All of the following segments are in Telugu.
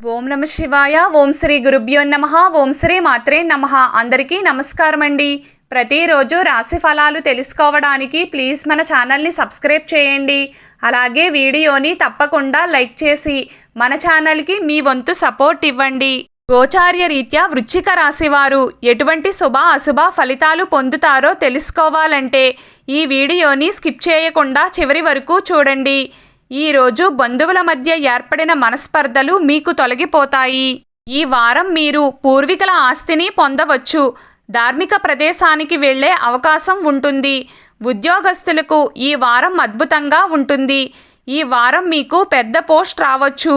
ఓం నమ శివాయ. ఓం శ్రీ గురుభ్యో నమః. ఓం శ్రీ మాత్రే నమః. అందరికీ నమస్కారం అండి. ప్రతిరోజు రాశి ఫలాలు తెలుసుకోవడానికి ప్లీజ్ మన ఛానల్ని సబ్స్క్రైబ్ చేయండి. అలాగే వీడియోని తప్పకుండా లైక్ చేసి మన ఛానల్కి మీ వంతు సపోర్ట్ ఇవ్వండి. గోచార్య రీత్యా వృశ్చిక రాశి వారు ఎటువంటి శుభ అశుభ ఫలితాలు పొందుతారో తెలుసుకోవాలంటే ఈ వీడియోని స్కిప్ చేయకుండా చివరి వరకు చూడండి. ఈరోజు బంధువుల మధ్య ఏర్పడిన మనస్పర్ధలు మీకు తొలగిపోతాయి. ఈ వారం మీరు పూర్వీకుల ఆస్తిని పొందవచ్చు. ధార్మిక ప్రదేశానికి వెళ్లే అవకాశం ఉంటుంది. ఉద్యోగస్తులకు ఈ వారం అద్భుతంగా ఉంటుంది. ఈ వారం మీకు పెద్ద పోస్ట్ రావచ్చు.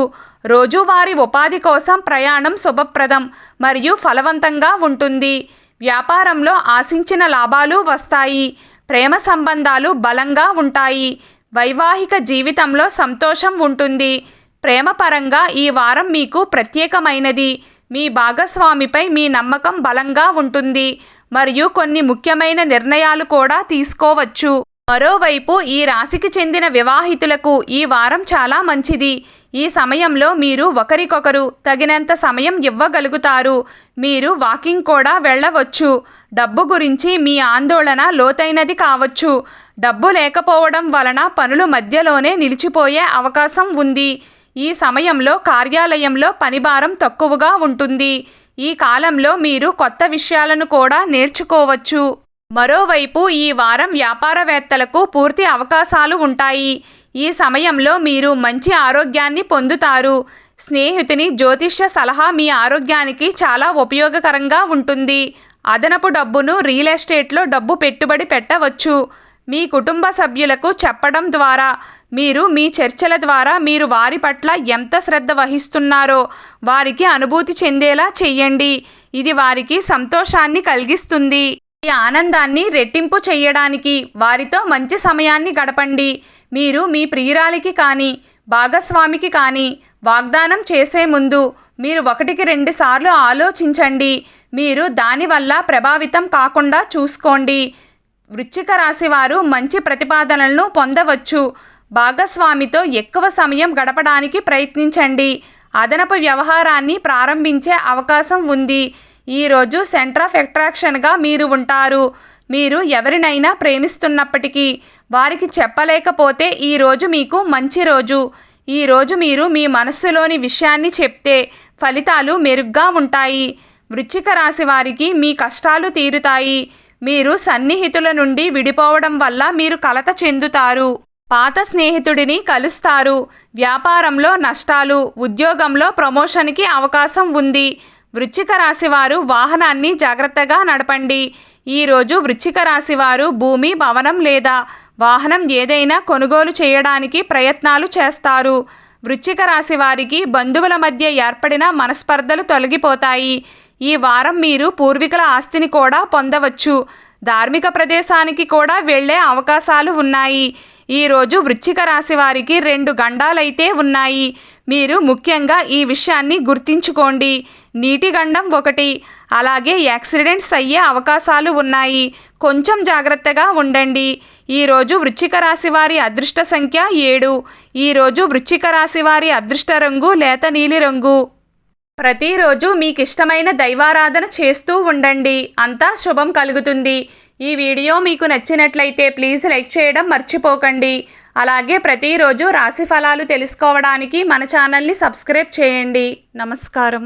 రోజువారీ ఉపాధి కోసం ప్రయాణం శుభప్రదం మరియు ఫలవంతంగా ఉంటుంది. వ్యాపారంలో ఆశించిన లాభాలు వస్తాయి. ప్రేమ సంబంధాలు బలంగా ఉంటాయి. వైవాహిక జీవితంలో సంతోషం ఉంటుంది. ప్రేమపరంగా ఈ వారం మీకు ప్రత్యేకమైనది. మీ భాగస్వామిపై మీ నమ్మకం బలంగా ఉంటుంది మరియు కొన్ని ముఖ్యమైన నిర్ణయాలు కూడా తీసుకోవచ్చు. మరోవైపు ఈ రాశికి చెందిన వివాహితులకు ఈ వారం చాలా మంచిది. ఈ సమయంలో మీరు ఒకరికొకరు తగినంత సమయం ఇవ్వగలుగుతారు. మీరు వాకింగ్ కూడా వెళ్ళవచ్చు. డబ్బు గురించి మీ ఆందోళన లోతైనది కావచ్చు. డబ్బు లేకపోవడం వలన పనులు మధ్యలోనే నిలిచిపోయే అవకాశం ఉంది. ఈ సమయంలో కార్యాలయంలో పనిభారం తక్కువగా ఉంటుంది. ఈ కాలంలో మీరు కొత్త విషయాలను కూడా నేర్చుకోవచ్చు. మరోవైపు ఈ వారం వ్యాపారవేత్తలకు పూర్తి అవకాశాలు ఉంటాయి. ఈ సమయంలో మీరు మంచి ఆరోగ్యాన్ని పొందుతారు. స్నేహితుని జ్యోతిష్య సలహా మీ ఆరోగ్యానికి చాలా ఉపయోగకరంగా ఉంటుంది. అదనపు డబ్బును రియల్ ఎస్టేట్లో డబ్బు పెట్టుబడి పెట్టవచ్చు. మీ కుటుంబ సభ్యులకు చెప్పడం ద్వారా మీరు మీ చర్చల ద్వారా మీరు వారి పట్ల ఎంత శ్రద్ధ వహిస్తున్నారో వారికి అనుభూతి చెందేలా చెయ్యండి. ఇది వారికి సంతోషాన్ని కలిగిస్తుంది. ఈ ఆనందాన్ని రెట్టింపు చేయడానికి వారితో మంచి సమయాన్ని గడపండి. మీరు మీ ప్రియురాలికి కానీ భాగస్వామికి కానీ వాగ్దానం చేసే ముందు మీరు 1-2 సార్లు ఆలోచించండి. మీరు దానివల్ల ప్రభావితం కాకుండా చూసుకోండి. వృశ్చిక రాశి వారు మంచి ప్రతిపాదనలను పొందవచ్చు. భాగస్వామితో ఎక్కువ సమయం గడపడానికి ప్రయత్నించండి. అదనపు వ్యవహారాన్ని ప్రారంభించే అవకాశం ఉంది. ఈరోజు సెంటర్ ఆఫ్ అట్రాక్షన్గా మీరు ఉంటారు. మీరు ఎవరినైనా ప్రేమిస్తున్నప్పటికీ వారికి చెప్పలేకపోతే ఈరోజు మీకు మంచి రోజు. ఈరోజు మీరు మీ మనస్సులోని విషయాన్ని చెప్తే ఫలితాలు మెరుగ్గా ఉంటాయి. వృశ్చిక రాశి వారికి మీ కష్టాలు తీరుతాయి. మీరు సన్నిహితుల నుండి విడిపోవడం వల్ల మీరు కలత చెందుతారు. పాత స్నేహితుడిని కలుస్తారు. వ్యాపారంలో నష్టాలు, ఉద్యోగంలో ప్రమోషన్కి అవకాశం ఉంది. వృశ్చిక రాశి వారు వాహనాన్ని జాగ్రత్తగా నడపండి. ఈరోజు వృశ్చిక రాశి వారు భూమి, భవనం లేదా వాహనం ఏదైనా కొనుగోలు చేయడానికి ప్రయత్నాలు చేస్తారు. వృశ్చిక రాశి వారికి బంధువుల మధ్య ఏర్పడిన మనస్పర్ధలు తొలగిపోతాయి. ఈ వారం మీరు పూర్వీకుల ఆస్తిని కూడా పొందవచ్చు. ధార్మిక ప్రదేశానికి కూడా వెళ్ళే అవకాశాలు ఉన్నాయి. ఈరోజు వృశ్చిక రాశి వారికి 2 గండాలైతే ఉన్నాయి. మీరు ముఖ్యంగా ఈ విషయాన్ని గుర్తించుకోండి. నీటి గండం 1, అలాగే యాక్సిడెంట్స్ అయ్యే అవకాశాలు ఉన్నాయి. కొంచెం జాగ్రత్తగా ఉండండి. ఈరోజు వృశ్చిక రాశి వారి అదృష్ట సంఖ్య 7. ఈరోజు వృశ్చిక రాశి వారి అదృష్ట రంగు లేత నీలి రంగు. ప్రతిరోజు మీకు ఇష్టమైన దైవారాధన చేస్తూ ఉండండి. అంతా శుభం కలుగుతుంది. ఈ వీడియో మీకు నచ్చినట్లయితే ప్లీజ్ లైక్ చేయడం మర్చిపోకండి. అలాగే ప్రతిరోజు రాశి ఫలాలు తెలుసుకోవడానికి మన ఛానల్ని సబ్స్క్రైబ్ చేయండి. నమస్కారం.